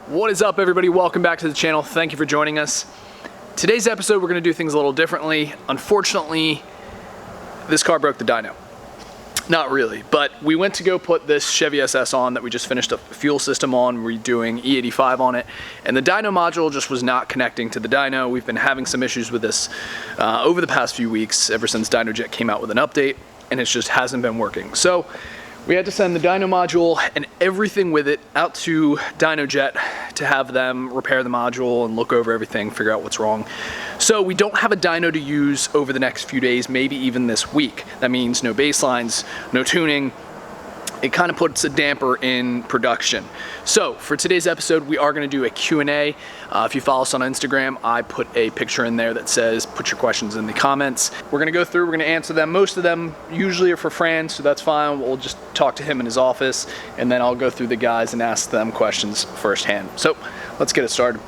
What is up, everybody? Welcome back to the channel. Thank you for joining us. Today's episode, we're going to do things a little differently. Unfortunately, this car broke the dyno. Not really, but we went to go put this Chevy SS on that we just finished a fuel system on. We're doing E85 on it, and the dyno module just was not connecting to the dyno. We've been having some issues with this over the past few weeks, ever since dynojet came out with an update, and it just hasn't been working. So we had to send the dyno module and everything with it out to dynojet to have them repair the module and look over everything, figure out what's wrong. So we don't have a dyno to use over the next few days, maybe even this week. That means no baselines, no tuning. It kind of puts a damper in production. So for today's episode, we are going to do a Q&A. If you follow us on Instagram, I put a picture in there that says, put your questions in the comments. We're going to go through, we're going to answer them. Most of them usually are for Fran, so that's fine. We'll just talk to him in his office, and then I'll go through the guys and ask them questions firsthand. So let's get it started.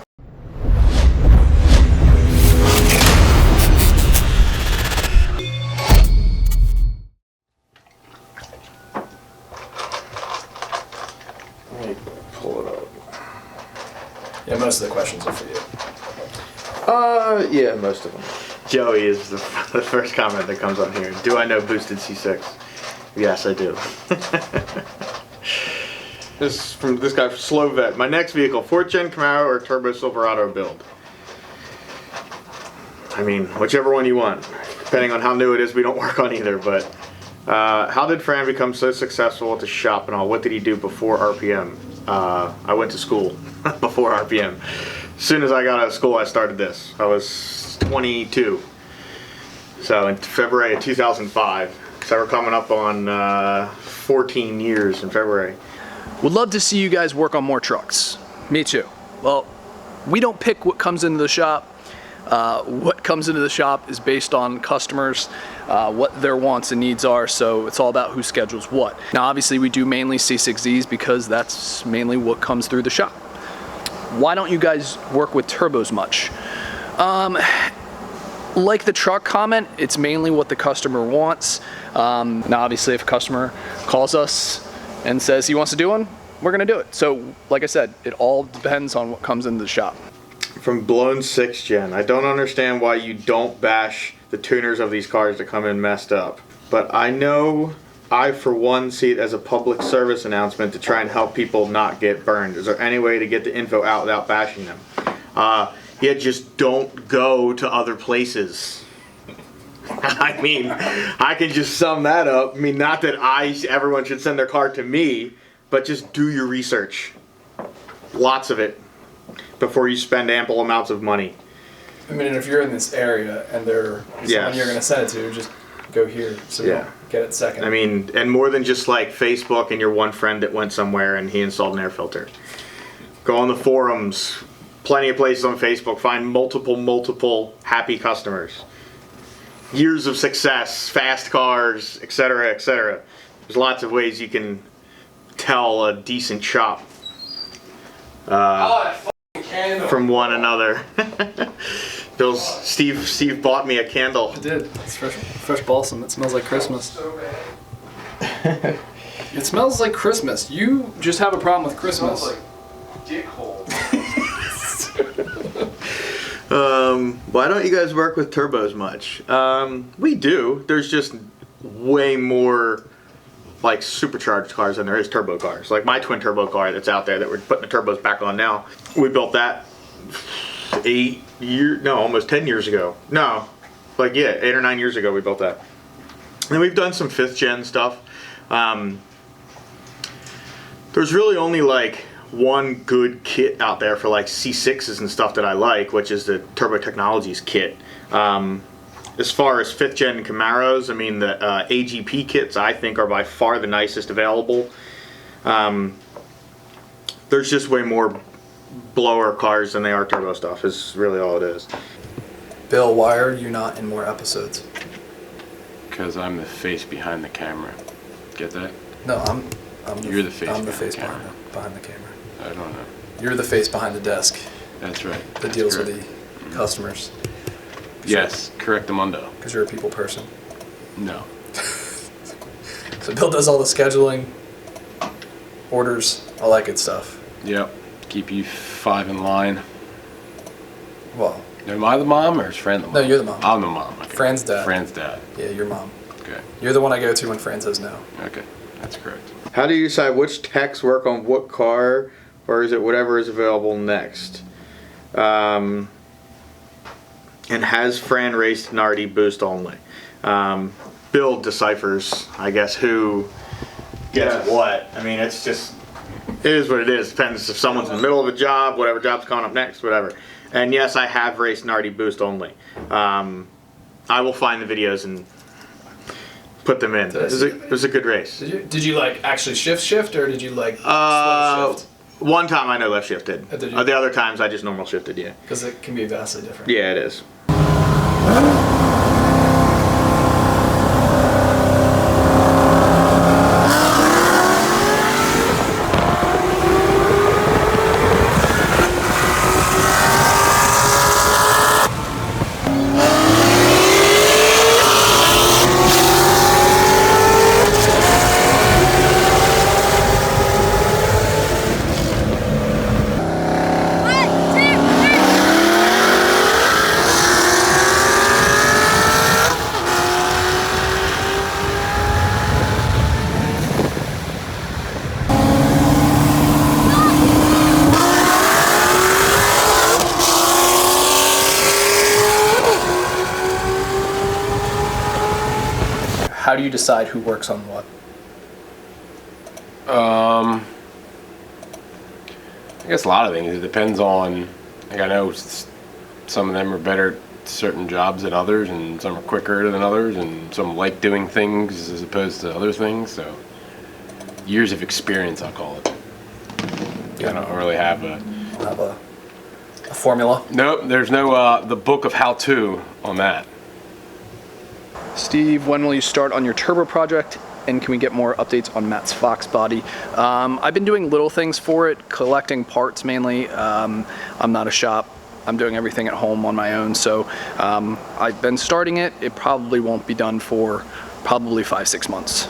Yeah, most of the questions are for you. Yeah, most of them. Joey is the first comment that comes on here. Do I know boosted C6? Yes, I do. This is from this guy, Slow Vet. My next vehicle, 4th Gen Camaro or Turbo Silverado build? I mean, whichever one you want. Depending on how new it is, we don't work on either, but how did Fran become so successful at the shop and all? What did he do before RPM? I went to school before RPM. As soon as I got out of school, I started this. I was 22. So in February of 2005. So we're coming up on 14 years in February. Would love to see you guys work on more trucks. Me too. Well, we don't pick what comes into the shop. What comes into the shop is based on customers, what their wants and needs are, so it's all about who schedules what. Now obviously we do mainly C6Zs because that's mainly what comes through the shop. Why don't you guys work with turbos much? Like the truck comment, it's mainly what the customer wants. Now obviously if a customer calls us and says he wants to do one, we're gonna do it. So like I said, it all depends on what comes into the shop. From Blown 6th Gen. I don't understand why you don't bash the tuners of these cars that come in messed up. But I know I, for one, see it as a public service announcement to try and help people not get burned. Is there any way to get the info out without bashing them? Yeah, just don't go to other places. I mean, I can just sum that up. I mean, not that everyone should send their car to me, but just do your research. Lots of it. Before you spend ample amounts of money. I mean, if you're in this area and there's someone you're going to send it to, just go here so you don't get it second. I mean, and more than just like Facebook and your one friend that went somewhere and he installed an air filter. Go on the forums, plenty of places on Facebook, find multiple happy customers. Years of success, fast cars, etc., etc. There's lots of ways you can tell a decent shop. From one another. Steve bought me a candle. I did. It's fresh balsam. It smells like Christmas. It smells like Christmas. You just have a problem with Christmas. It smells like dick hole. Why don't you guys work with turbos much? We do. There's just way more like supercharged cars than there is turbo cars. Like my twin turbo car that's out there that we're putting the turbos back on now. We built that almost 10 years ago. No, like 8 or 9 years ago we built that. And we've done some 5th gen stuff. There's really only like one good kit out there for like C6s and stuff that I like, which is the Turbo Technologies kit. As far as 5th gen Camaros, I mean the AGP kits I think are by far the nicest available. There's just way more blower cars than they are turbo stuff is really all it is. Bill, why are you not in more episodes? Because I'm the face behind the camera. Get that? No, You're the face. I'm the face behind behind the camera. I don't know. You're the face behind the desk That's right. that deals with the customers. Yes, correctamundo. Because you're a people person. No. So Bill does all the scheduling, orders, all that good stuff. Yep. keep you 5 in line. Well, Am I the mom or is Fran the mom? No, you're the mom. I'm the mom. Okay. Fran's dad. Fran's dad. yeah, your mom. Okay. You're the one I go to when Fran says no. Okay. That's correct. How do you decide which techs work on what car, or is it whatever is available next? And has Fran raced an RD boost only? Bill deciphers, I guess, who gets what. I mean, it's just, it is what it is. Depends if someone's in the middle of a job, whatever job's coming up next, whatever. And yes, I have raced an RD boost only. I will find the videos and put them in. It was a good race. Did you like actually shift, or did you like slow shift? One time I know left shifted. Did you? The other times I just normal shifted, yeah. Because it can be vastly different. Yeah, it is. How do you decide who works on what? I guess a lot of things. It depends on, like I know some of them are better at certain jobs than others, and some are quicker than others, and some like doing things as opposed to other things. So years of experience, I'll call it. I don't really have a formula. Nope, there's no the book of how-to on that. Steve, when will you start on your turbo project? And can we get more updates on Matt's Fox body? I've been doing little things for it, collecting parts mainly. I'm not a shop. I'm doing everything at home on my own. So I've been starting it. It probably won't be done for probably 5-6 months.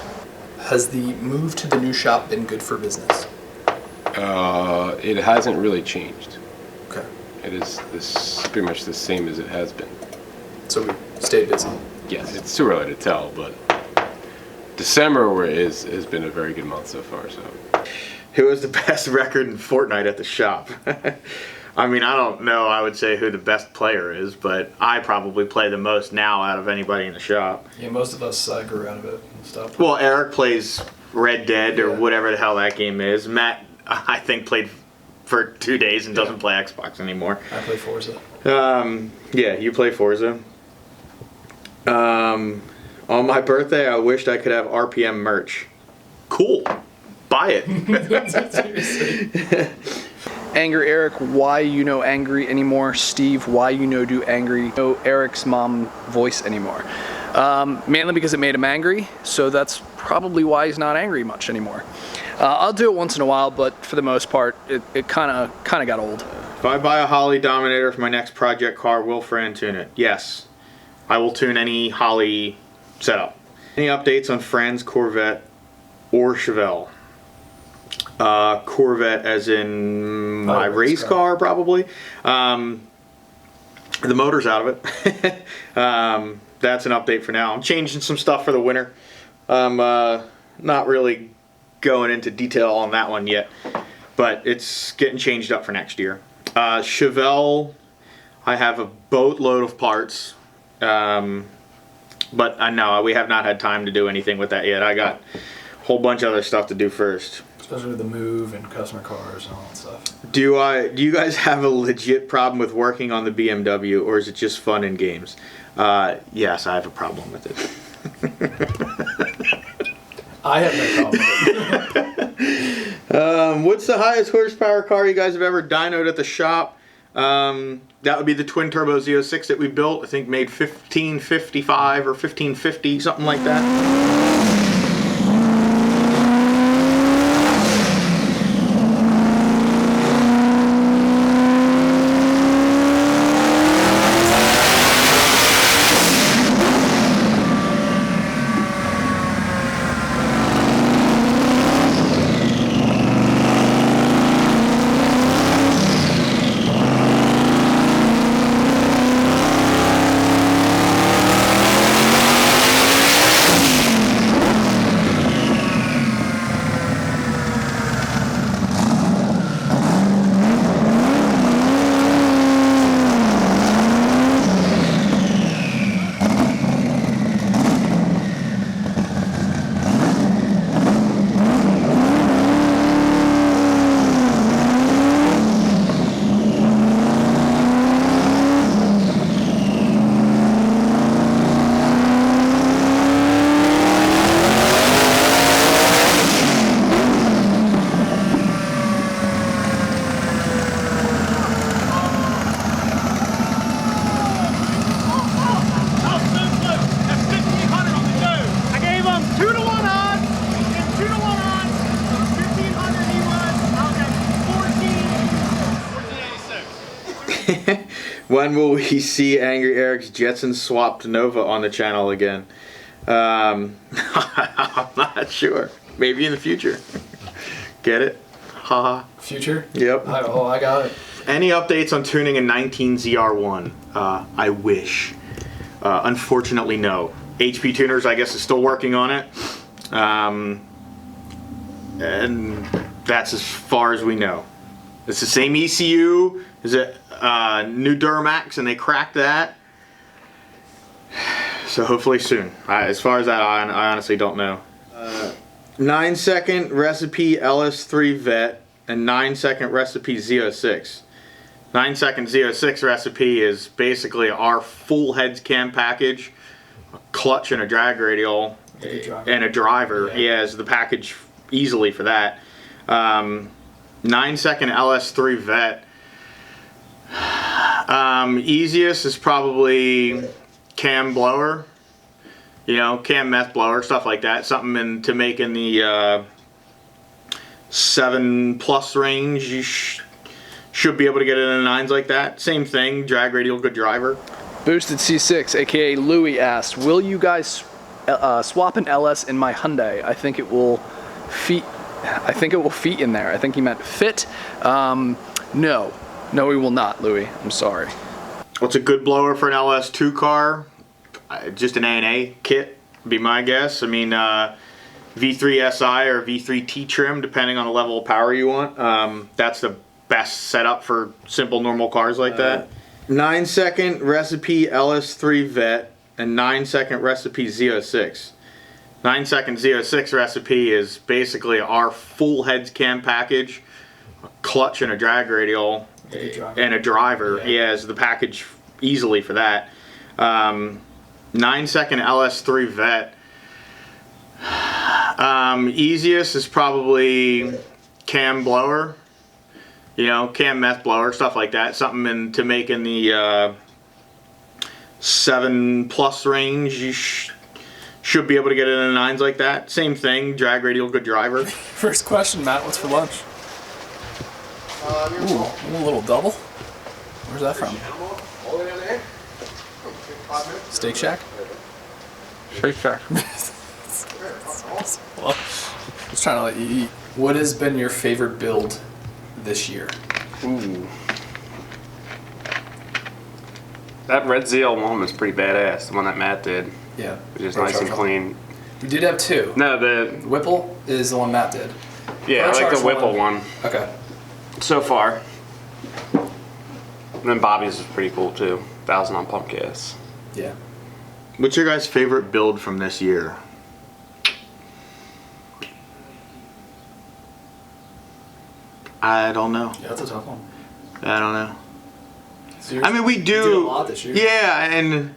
Has the move to the new shop been good for business? It hasn't really changed. Okay. It is pretty much the same as it has been. So we stayed busy. Yes, it's too early to tell, but December has been a very good month so far. So, Who has the best record in Fortnite at the shop? I mean, I don't know. I would say who the best player is, but I probably play the most now out of anybody in the shop. Yeah, most of us grew out of it and stuff. Well, Eric plays Red Dead or Yeah. whatever the hell that game is. Matt, I think, played for 2 days and doesn't play Xbox anymore. I play Forza. Yeah, you play Forza. On my birthday, I wished I could have RPM merch. Cool. Buy it. Seriously. Angry Eric, why you know angry anymore? Steve, why you know do angry? No Eric's mom voice anymore. Mainly because it made him angry, so that's probably why he's not angry much anymore. I'll do it once in a while, but for the most part, it kind of got old. If I buy a Holly Dominator for my next project car, will Fran tune it? Yes. I will tune any Holly setup. Any updates on Fran's Corvette or Chevelle? Corvette as in my race car, probably. The motor's out of it. That's an update for now. I'm changing some stuff for the winter. I'm not really going into detail on that one yet, but it's getting changed up for next year. Chevelle, I have a boatload of parts. But I know we have not had time to do anything with that yet. I got a whole bunch of other stuff to do first. Especially with the move and customer cars and all that stuff. Do you guys have a legit problem with working on the BMW, or is it just fun in games? Yes, I have a problem with it. I have no problem with it. What's the highest horsepower car you guys have ever dynoed at the shop? That would be the twin turbo Z06 that we built. I think made 1555 or 1550, something like that. When will we see Angry Eric's Jetson swapped Nova on the channel again? I'm not sure. Maybe in the future. Get it? Haha. Future? Yep. I got it. Any updates on tuning a 19 ZR1? I wish. Unfortunately, no. HP Tuners, I guess, is still working on it. And that's as far as we know. It's the same ECU. Is it new Duramax, and they cracked that. So hopefully soon. As far as that, I honestly don't know. 9-second recipe LS3 vet and 9-second recipe Z06. 9-second Z06 recipe is basically our full heads cam package, a clutch and a drag radial, and a driver. Yeah, is the package easily for that. 9-second LS3 vet. Easiest is probably cam blower, you know, cam meth blower, stuff like that. Something to make in the 7+ range. You should be able to get it in the 9s like that. Same thing, drag radial, good driver. Boosted C6, aka Louie, asked, will you guys swap an LS in my Hyundai? I think it will fit in there. I think he meant fit. No, we will not, Louie. I'm sorry. What's a good blower for an LS2 car? Just an A&A kit, would be my guess. I mean, V3 SI or V3 T-trim, depending on the level of power you want. That's the best setup for simple, normal cars like that. 9-second recipe LS3 vet and 9-second recipe Z06. 9-second Z06 recipe is basically our full heads cam package, a clutch and a drag radial, and a driver. Yeah, is the package easily for that. 9-second LS3 vet. Easiest is probably cam blower, you know, cam meth blower, stuff like that. Something to make in the 7+ range. You should be able to get it in the 9s like that. Same thing, drag radial, good driver. First question, Matt, what's for lunch? Ooh, a little double? Where's that from? Steak Shack? Shake Shack. Well, just trying to let you eat. What has been your favorite build this year? Ooh. That red ZL1 was pretty badass, the one that Matt did. Yeah. It was just nice and clean. We did have two. No, the Whipple is the one Matt did. yeah, I like the Whipple one Okay. so far. And then Bobby's was pretty cool too. 1,000 on pump gas. Yeah. What's your guys' favorite build from this year? I don't know. Yeah, that's a tough one. I don't know. So I mean, we you did a do. lot this year. Yeah, and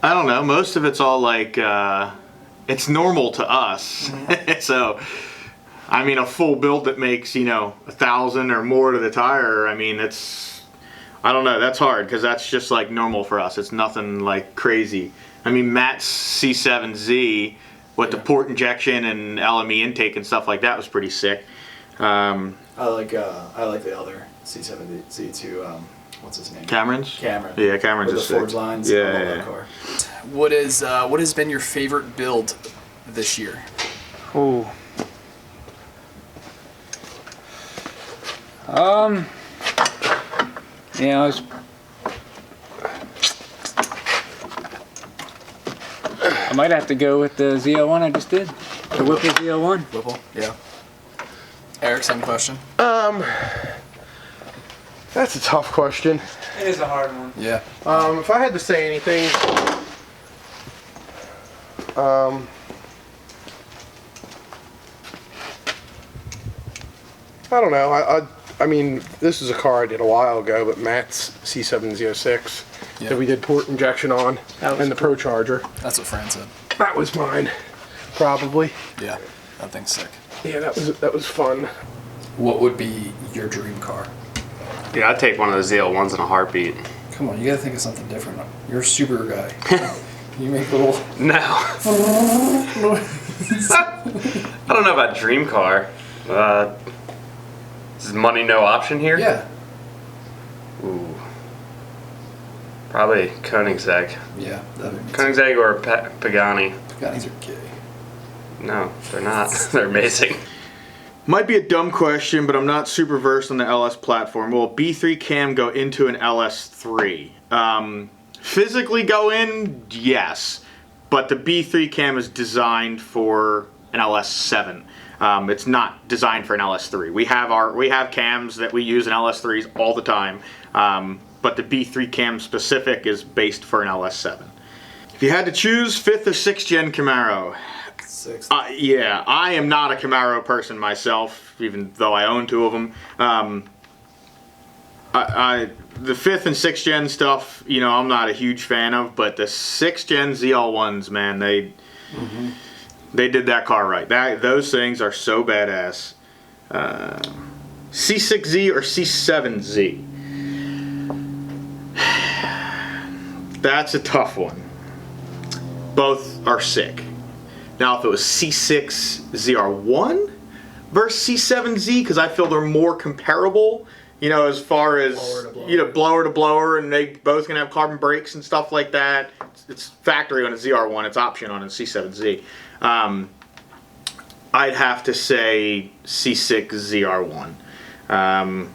I don't know. Most of it's all like it's normal to us. So, I mean, a full build that makes 1,000 or more to the tire. I mean, I don't know. That's hard because that's just like normal for us. It's nothing like crazy. I mean, Matt's C7Z with the port injection and LME intake and stuff like that was pretty sick. I like the other C7Z2. What's his name? Cameron's? Cameron. Yeah, Cameron's With is the Forge sick. lines. Yeah, I love yeah. that car. What has been your favorite build this year? Ooh. I might have to go with the ZL1 I just did. The Whipple ZL1. Whipple. Yeah. Eric, same question. That's a tough question. It is a hard one. Yeah. If I had to say anything, I don't know. I mean, this is a car I did a while ago, but Matt's C706 that we did port injection on, and the Procharger. That's what Fran said. That was mine, probably. Yeah. That thing's sick. Yeah, that was fun. What would be your dream car? Yeah, I'd take one of those ZL1s in a heartbeat. Come on, you gotta think of something different. You're a super guy. You make little. No. I don't know about dream car. Is money no option here? Yeah. Ooh. Probably Koenigsegg. Yeah, that'd be me. Koenigsegg or Pagani. Pagani's are gay. No, they're not. They're amazing. Might be a dumb question, but I'm not super versed on the LS platform. Will a B3 cam go into an LS3? Physically go in, yes. But the B3 cam is designed for an LS7. It's not designed for an LS3. We have cams that we use in LS3s all the time. But the B3 cam specific is based for an LS7. If you had to choose 5th or 6th gen Camaro, 6th. Yeah, I am not a Camaro person myself, even though I own 2 of them. The 5th and 6th gen stuff, you know, I'm not a huge fan of, but the 6th gen ZL1s, man, they did that car right. Those things are so badass. C6Z or C7Z? That's a tough one. Both are sick. Now, if it was C6 ZR1 versus C7Z, because I feel they're more comparable, you know, as far as blower to blower, and they both can have carbon brakes and stuff like that. It's factory on a ZR1, it's option on a C7Z. I'd have to say C6 ZR1.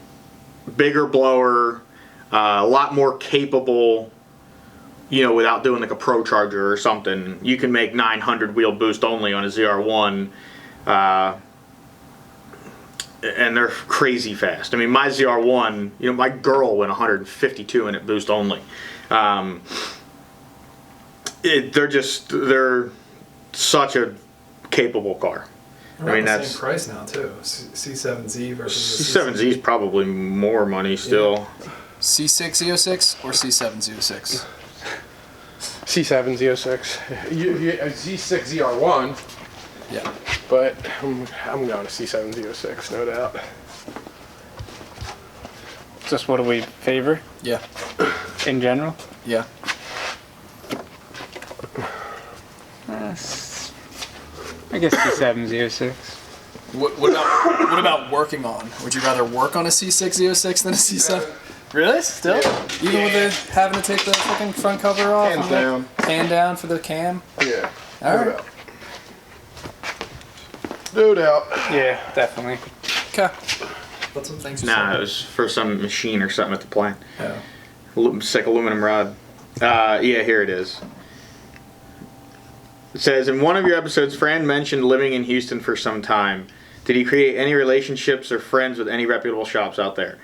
Bigger blower, a lot more capable. You know, without doing like a Pro Charger or something, you can make 900 wheel boost only on a ZR1, and they're crazy fast. I mean, my ZR1, you know, my girl went 152 in it boost only. They're such a capable car. I mean, that's the same price now too. C7Z versus C7Z is probably more money still. Yeah. C6Z06 or C7Z06? C7Z06. Z6 ZR1. Yeah. But I'm going to C7Z06, no doubt. Just what do we favor Yeah. in general? Yeah. I guess C7Z06. What about working on? Would you rather work on a C6Z06 than a C7? Really? Still? Yeah. Even with having to take the fucking front cover off? Hands down. Hand down for the cam? Yeah. Alright. No doubt. Yeah, definitely. Okay. That's some things you Nah, said. it was for some machine or something at the plant. Yeah. Sick aluminum rod. Yeah, here it is. It says, in one of your episodes, Fran mentioned living in Houston for some time. Did he create any relationships or friends with any reputable shops out there?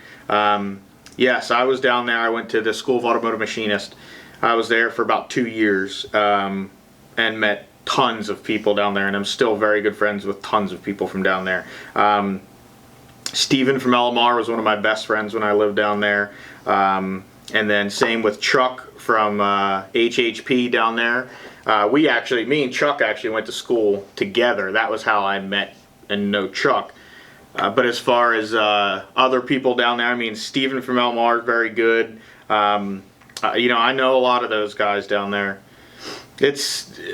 Yes, I was down there. I went to the School of Automotive Machinist. I was there for about 2 years and met tons of people down there, and I'm still very good friends with tons of people from down there. Steven from LMR was one of my best friends when I lived down there. And then same with Chuck from HHP down there. Me and Chuck actually went to school together. That was how I met and know Chuck. But as far as other people down there, I mean, Steven from LMR is very good. You know, I know a lot of those guys down there.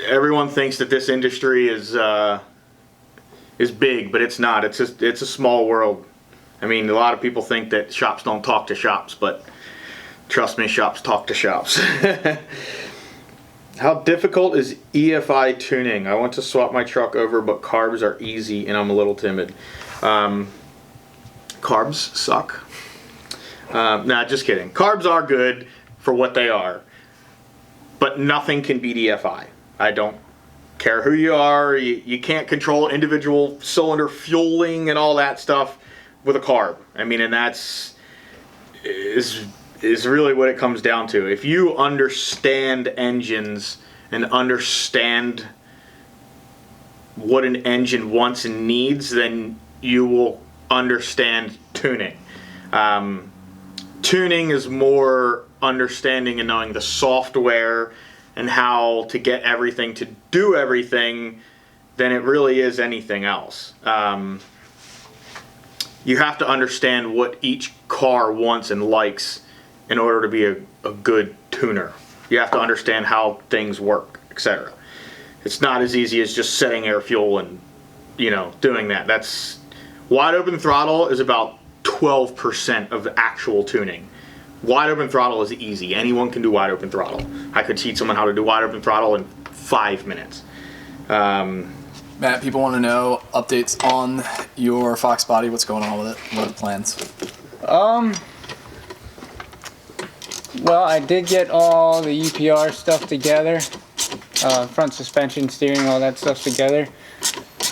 Everyone thinks that this industry is big, but it's not. It's a small world. I mean, a lot of people think that shops don't talk to shops, but trust me, shops talk to shops. How difficult is EFI tuning? I want to swap my truck over, but carbs are easy and I'm a little timid. Carbs suck. Nah, just kidding. Carbs are good for what they are, but nothing can beat EFI. I don't care who you are. You can't control individual cylinder fueling and all that stuff with a carb. I mean, and that's is really what it comes down to. If you understand engines and understand what an engine wants and needs, then you will understand tuning. Tuning is more understanding and knowing the software and how to get everything to do everything than it really is anything else. You have to understand what each car wants and likes in order to be a good tuner. You have to understand how things work, etc. It's not as easy as just setting air fuel and, you know, doing that. That's wide open throttle is about 12% of actual tuning. Wide open throttle is easy. Anyone can do wide open throttle. I could teach someone how to do wide open throttle in 5 minutes. Matt, people want to know updates on your Fox body. What's going on with it? What are the plans? Well, I did get all the UPR stuff together. Front suspension, steering, all that stuff together.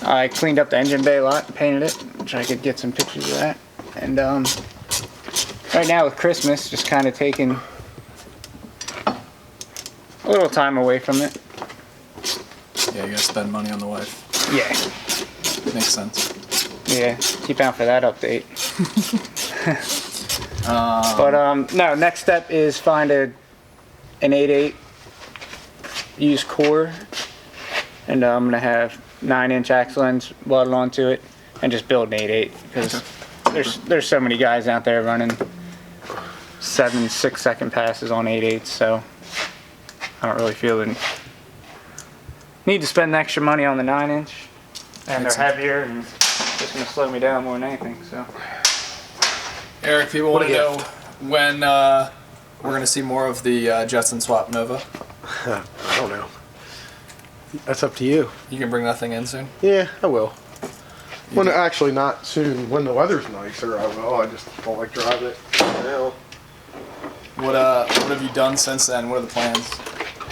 I cleaned up the engine bay a lot and painted it, which I could get some pictures of that. And right now with Christmas, just kind of taking a little time away from it. Yeah, you gotta spend money on the wife. Yeah. Makes sense. Yeah, keep out for that update. But no, next step is find an 8.8 used core, and I'm gonna have 9-inch axle ends welded onto it, and just build an 8.8 because there's so many guys out there running 7-6 second passes on 8.8s, so I don't really feel the need to spend extra money on the 9-inch, and they're heavier and just gonna slow me down more than anything. So, Eric, people want to know when we're gonna see more of the Jetson Swap Nova. I don't know. That's up to you. You can bring that thing in soon. Yeah, I will. When actually not soon. When the weather's nicer, I will. I just don't like driving it now. What have you done since then? What are the plans?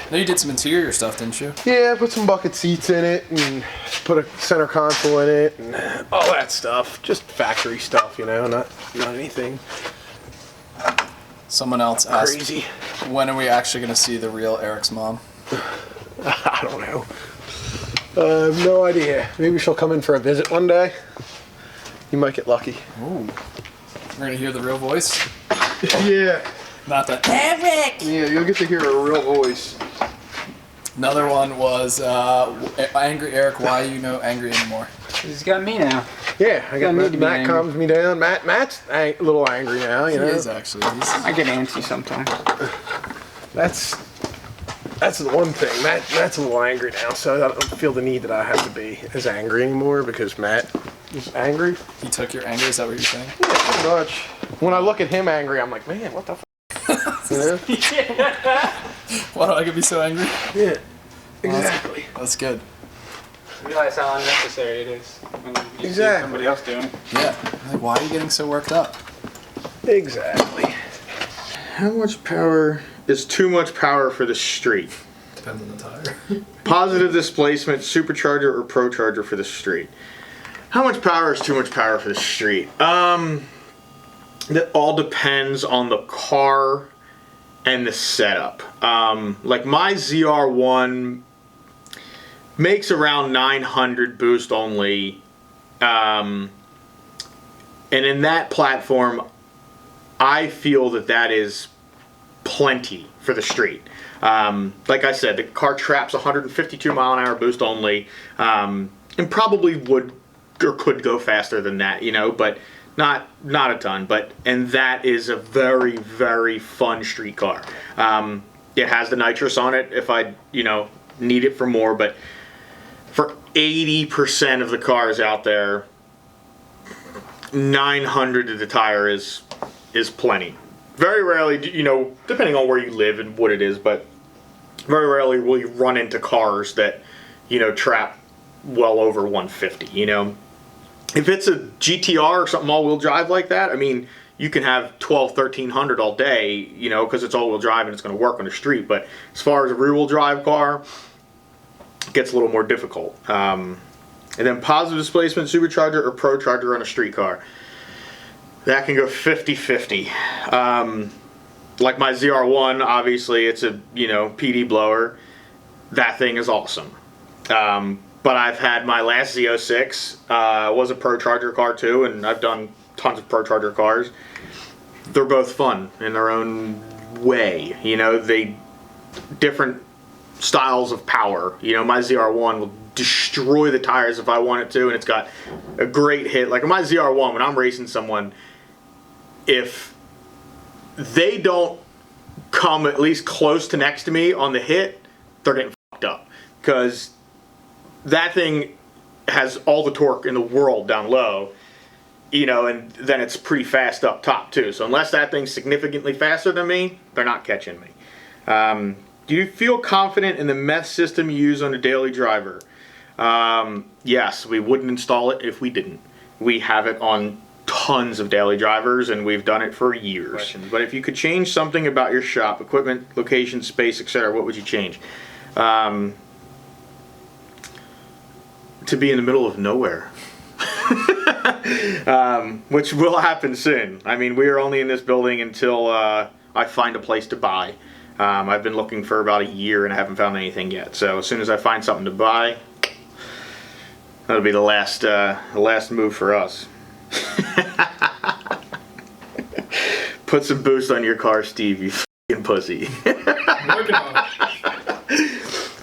I know you did some interior stuff, didn't you? Yeah, I put some bucket seats in it and put a center console in it and all that stuff. Just factory stuff, you know, not anything Someone else asked, crazy. when are we actually going to see the real Eric's mom? I don't know. I have no idea. Maybe she'll come in for a visit one day. You might get lucky. Ooh. We're going to hear the real voice? Yeah. Not that. Eric! Yeah, you'll get to hear a real voice. Another one was Angry Eric, why are you no angry anymore? he's got me now. Yeah, I got Don't need to be Matt angry. calms me down. Matt's a little angry now, you know. He is actually. I get antsy sometimes. That's the one thing. Matt's a little angry now, so I don't feel the need that I have to be as angry anymore because Matt is angry. He took your anger, is that what you're saying? Yeah, pretty much. When I look at him angry, I'm like, man, what the f? You know? Why do I get be so angry? Yeah, exactly. That's good. Realize how unnecessary it is when you see Exactly. somebody else doing it. Yeah. Like, why are you getting so worked up? Exactly. How much power is too much power for the street? Depends on the tire. Positive displacement, supercharger or procharger for the street. How much power is too much power for the street? That all depends on the car and the setup. Like my ZR1 makes around 900 boost only. And in that platform, I feel that is plenty for the street. Like I said, the car traps 152 mile an hour boost only, and probably would or could go faster than that, you know, but not a ton. And that is a very, very fun street car. It has the nitrous on it if I, need it for more, but for 80% of the cars out there, 900 to the tire is plenty. Very rarely, depending on where you live and what it is, but very rarely will you run into cars that, trap well over 150, If it's a GTR or something all-wheel drive like that, I mean, you can have 1300 all day, because it's all-wheel drive and it's going to work on the street. But as far as a rear-wheel drive car, it gets a little more difficult. And then positive displacement, supercharger or procharger on a street car. That can go 50-50. Like my ZR1, obviously, it's a, PD blower. That thing is awesome. But I've had my last Z06, was a procharger car too, and I've done tons of procharger cars. They're both fun in their own way. They different styles of power. My ZR1 will destroy the tires if I want it to, and it's got a great hit. Like my ZR1, when I'm racing someone, if they don't come at least close to next to me on the hit, they're getting fucked up. Because that thing has all the torque in the world down low, you know, and then it's pretty fast up top too. So unless that thing's significantly faster than me, they're not catching me. Do you feel confident in the meth system you use on a daily driver? Yes, we wouldn't install it if we didn't. We have it on tons of daily drivers and we've done it for years. But if you could change something about your shop, equipment, location, space, etc., what would you change? To be in the middle of nowhere. Which will happen soon. I mean, we are only in this building until I find a place to buy. I've been looking for about a year and I haven't found anything yet. So as soon as I find something to buy, that'll be the last move for us. Put some boost on your car, Steve, you f***ing pussy. I'm working on it.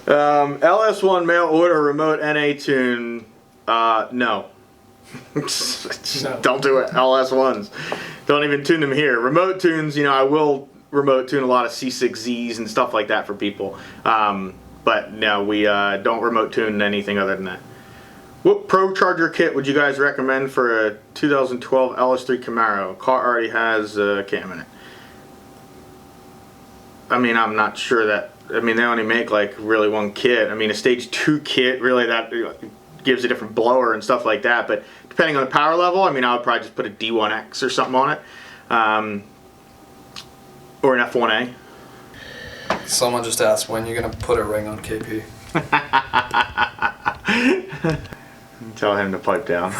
LS1 mail order remote NA tune. No. No. Don't do it. LS1s. Don't even tune them here. Remote tunes, you know, I will remote tune a lot of C6Zs and stuff like that for people. But no, we don't remote tune anything other than that. What Pro Charger kit would you guys recommend for a 2012 LS3 Camaro? Car already has a cam in it. I mean, I'm not sure that, I mean, they only make like really one kit. I mean, a stage 2 kit, really that gives a different blower and stuff like that. But depending on the power level, I mean, I would probably just put a D1X or something on it. Or an F1A. Someone just asked when you're gonna put a ring on KP. Tell him to pipe down.